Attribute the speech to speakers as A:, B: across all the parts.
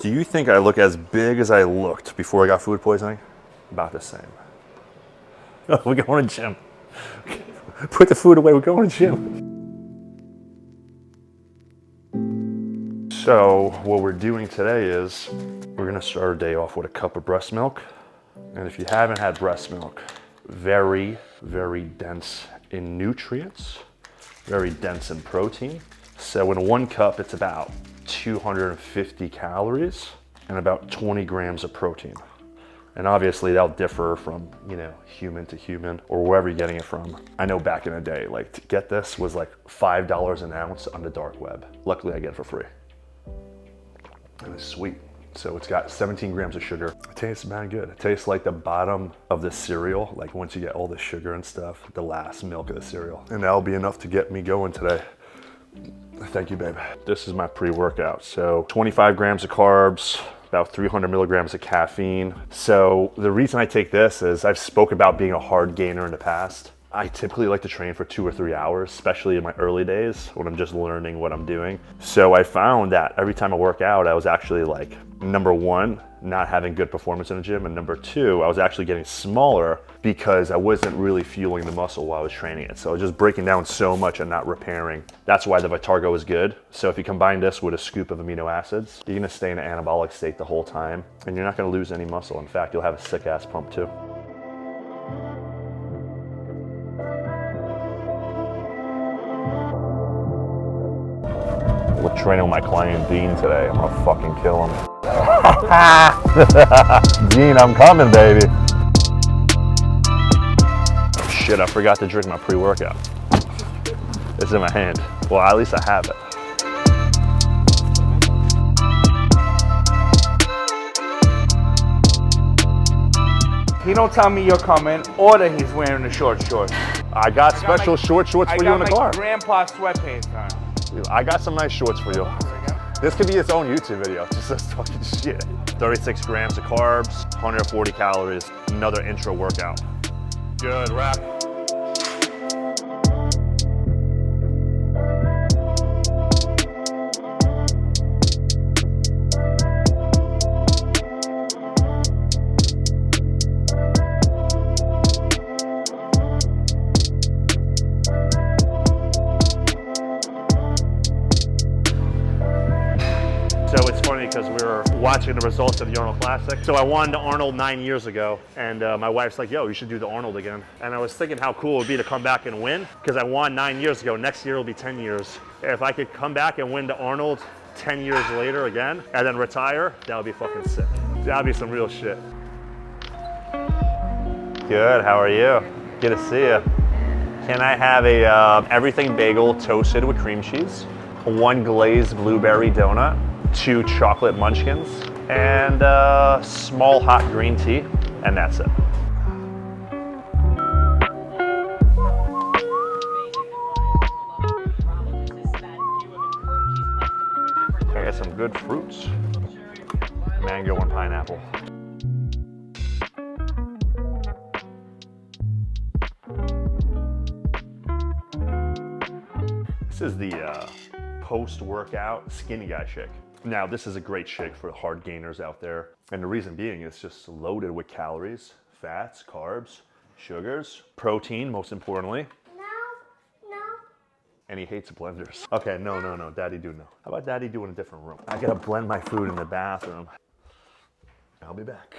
A: Do you think I look as big as I looked before I got food poisoning? About the same. Oh, we're going to the gym. Put the food away, we're going to the gym. So what we're doing today is we're gonna start our day off with a cup of breast milk. And if you haven't had breast milk, very, very dense in nutrients, very dense in protein. So in 1 cup, it's about 250 calories and about 20 grams of protein. And obviously that'll differ from, human to human or wherever you're getting it from. I know back in the day, like to get this was like $5 an ounce on the dark web. Luckily I get it for free. And it's sweet. So it's got 17 grams of sugar. It tastes man good. It tastes like the bottom of the cereal. Like once you get all the sugar and stuff, the last milk of the cereal. And that'll be enough to get me going today. Thank you, babe. This is my pre-workout. So 25 grams of carbs, about 300 milligrams of caffeine. So the reason I take this is I've spoke about being a hard gainer in the past. I typically like to train for 2 or 3 hours, especially in my early days when I'm just learning what I'm doing. So I found that every time I work out, I was actually like, number 1, not having good performance in the gym, and number 2, I was actually getting smaller because I wasn't really fueling the muscle while I was training it. So I was just breaking down so much and not repairing. That's why the Vitargo is good. So if you combine this with a scoop of amino acids, you're gonna stay in an anabolic state the whole time, and you're not gonna lose any muscle. In fact, you'll have a sick ass pump too. We're training with my client Dean today. I'm gonna fucking kill him. Dean, I'm coming, baby. Shit, I forgot to drink my pre-workout. It's in my hand. Well, at least I have it.
B: He don't tell me you're coming or that he's wearing the short shorts.
A: I got special shorts for you in the car.
B: I got my grandpa sweatpants on.
A: I got some nice shorts for you. This could be its own YouTube video, just us talking shit. 36 grams of carbs, 140 calories, another intro workout. Good, wrap. So it's funny because we were watching the results of the Arnold Classic. So I won the Arnold 9 years ago, and my wife's like, yo, you should do the Arnold again. And I was thinking how cool it would be to come back and win, because I won 9 years ago. Next year will be 10 years. If I could come back and win the Arnold 10 years later again, and then retire, that would be fucking sick. That would be some real shit. Good, how are you? Good to see you. Can I have a everything bagel toasted with cream cheese, 1 glazed blueberry donut, 2 chocolate munchkins, and a small hot green tea, and that's it. I got some good fruits. Mango and pineapple. This is the post-workout skinny guy shake. Now, this is a great shake for hard gainers out there. And the reason being, it's just loaded with calories, fats, carbs, sugars, protein, most importantly.
C: No.
A: And he hates blenders. Okay, no, Daddy do no. How about Daddy do in a different room? I gotta blend my food in the bathroom. I'll be back.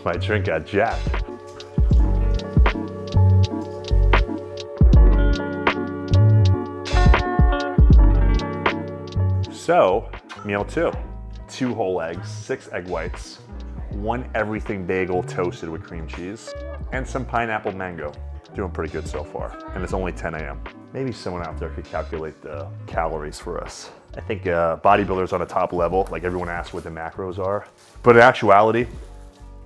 A: My drink got jacked. So, meal 2, 2 whole eggs, 6 egg whites, 1 everything bagel toasted with cream cheese, and some pineapple mango. Doing pretty good so far, and it's only 10 a.m. Maybe someone out there could calculate the calories for us. I think bodybuilders on a top level, like everyone asks what the macros are, but in actuality,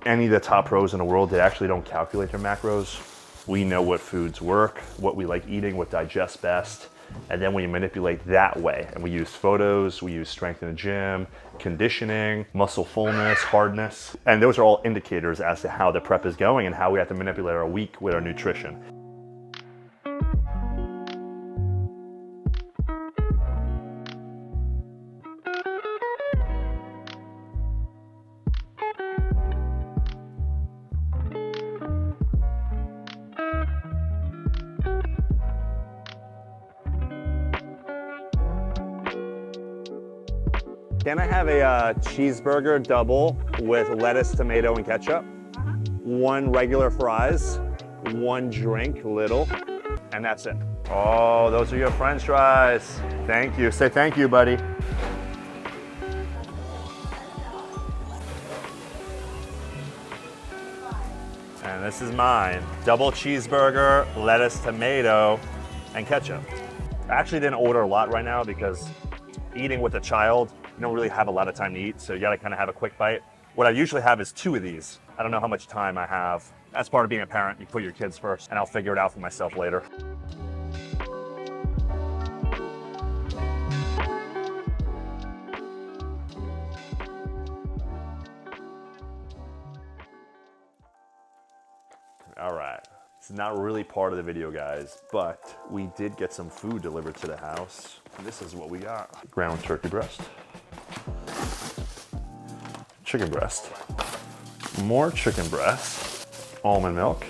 A: any of the top pros in the world, they actually don't calculate their macros. We know what foods work, what we like eating, what digests best, and then we manipulate that way. And we use photos, we use strength in the gym, conditioning, muscle fullness, hardness. And those are all indicators as to how the prep is going and how we have to manipulate our week with our nutrition. Can I have a cheeseburger double with lettuce, tomato, and ketchup? One regular fries, one drink, little, and that's it. Oh, those are your French fries. Thank you. Say thank you, buddy. And this is mine. Double cheeseburger, lettuce, tomato, and ketchup. I actually didn't order a lot right now because eating with a child, you don't really have a lot of time to eat, so you gotta kind of have a quick bite. What I usually have is 2 of these. I don't know how much time I have. That's part of being a parent. You put your kids first, and I'll figure it out for myself later. All right. It's not really part of the video, guys, but we did get some food delivered to the house. This is what we got. Ground turkey breast. Chicken breast. More chicken breast. Almond milk.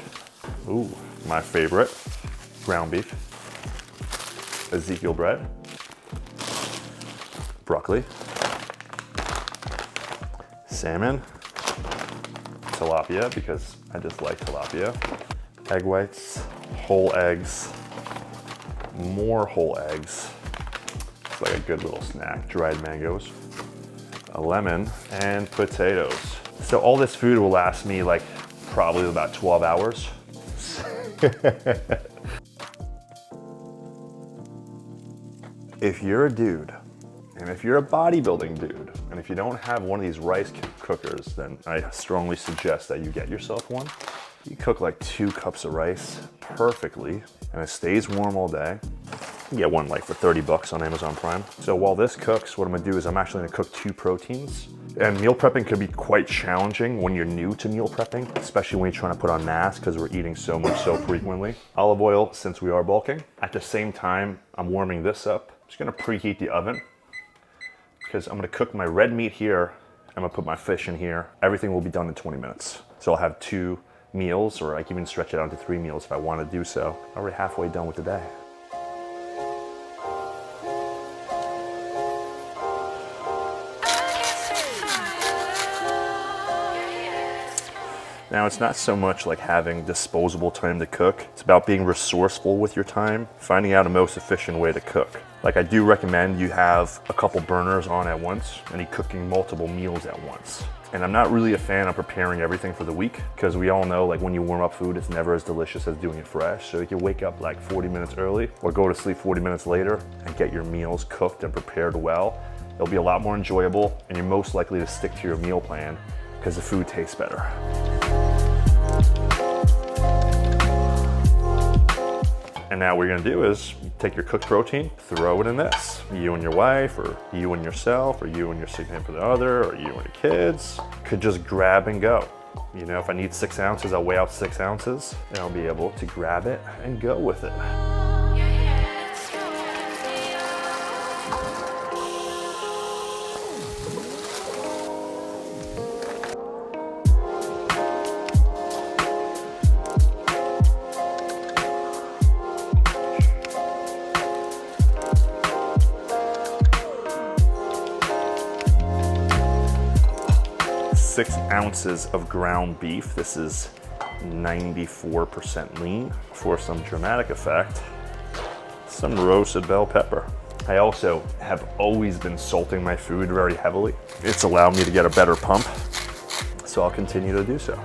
A: Ooh, my favorite. Ground beef. Ezekiel bread. Broccoli. Salmon. Tilapia, because I just like tilapia. Egg whites, whole eggs, more whole eggs. It's like a good little snack. Dried mangoes, a lemon, and potatoes. So all this food will last me like probably about 12 hours. If you're a dude, and if you're a bodybuilding dude, and if you don't have one of these rice cookers, then I strongly suggest that you get yourself one. You cook like 2 cups of rice perfectly, and it stays warm all day. You get one like for 30 bucks on Amazon Prime. So while this cooks, what I'm gonna do is I'm actually gonna cook 2 proteins. And meal prepping could be quite challenging when you're new to meal prepping, especially when you're trying to put on mass because we're eating so much so frequently. Olive oil, since we are bulking. At the same time, I'm warming this up. I'm just gonna preheat the oven because I'm gonna cook my red meat here. I'm gonna put my fish in here. Everything will be done in 20 minutes. So I'll have 2 meals, or I can even stretch it out to 3 meals if I want to do so. Already halfway done with the day. Now, it's not so much like having disposable time to cook. It's about being resourceful with your time, finding out a most efficient way to cook. Like, I do recommend you have a couple burners on at once and you're cooking multiple meals at once. And I'm not really a fan of preparing everything for the week because we all know, like, when you warm up food, it's never as delicious as doing it fresh. So you can wake up like 40 minutes early or go to sleep 40 minutes later and get your meals cooked and prepared well. It'll be a lot more enjoyable and you're most likely to stick to your meal plan because the food tastes better. And now what you're gonna do is take your cooked protein, throw it in this. You and your wife, or you and yourself, or you and your significant other, or you and your kids could just grab and go. You know, if I need 6 ounces, I'll weigh out 6 ounces and I'll be able to grab it and go with it. 6 ounces of ground beef. This is 94% lean. For some dramatic effect, some roasted bell pepper. I also have always been salting my food very heavily. It's allowed me to get a better pump, so I'll continue to do so.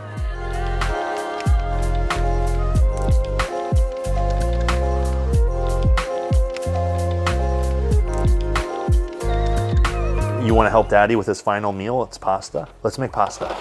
A: You want to help Daddy with his final meal? It's pasta. Let's make pasta.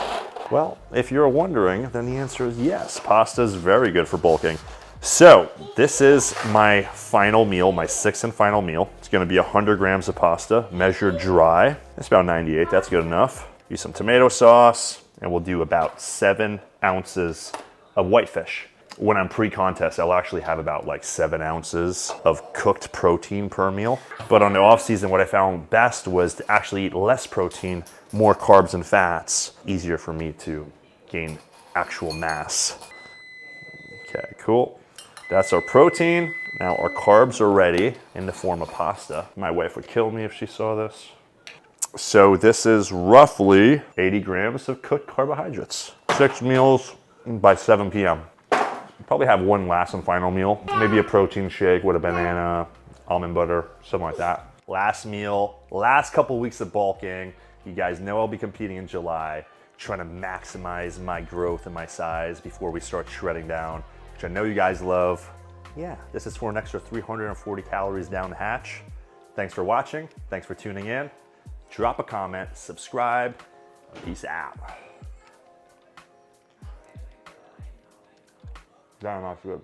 A: Well, if you're wondering, then the answer is yes. Pasta is very good for bulking. So this is my final meal, my 6th and final meal. It's going to be 100 grams of pasta, measured dry. It's about 98. That's good enough. Use some tomato sauce, and we'll do about 7 ounces of whitefish. When I'm pre-contest, I'll actually have about like 7 ounces of cooked protein per meal. But on the off season, what I found best was to actually eat less protein, more carbs and fats. Easier for me to gain actual mass. Okay, cool. That's our protein. Now our carbs are ready in the form of pasta. My wife would kill me if she saw this. So this is roughly 80 grams of cooked carbohydrates. 6 meals by 7 p.m. Probably have one last and final meal. Maybe a protein shake with a banana, almond butter, something like that. Last meal, last couple weeks of bulking. You guys know I'll be competing in July, trying to maximize my growth and my size before we start shredding down, which I know you guys love. Yeah, this is for an extra 340 calories down the hatch. Thanks for watching. Thanks for tuning in. Drop a comment, subscribe. Peace out. Damn, that's good.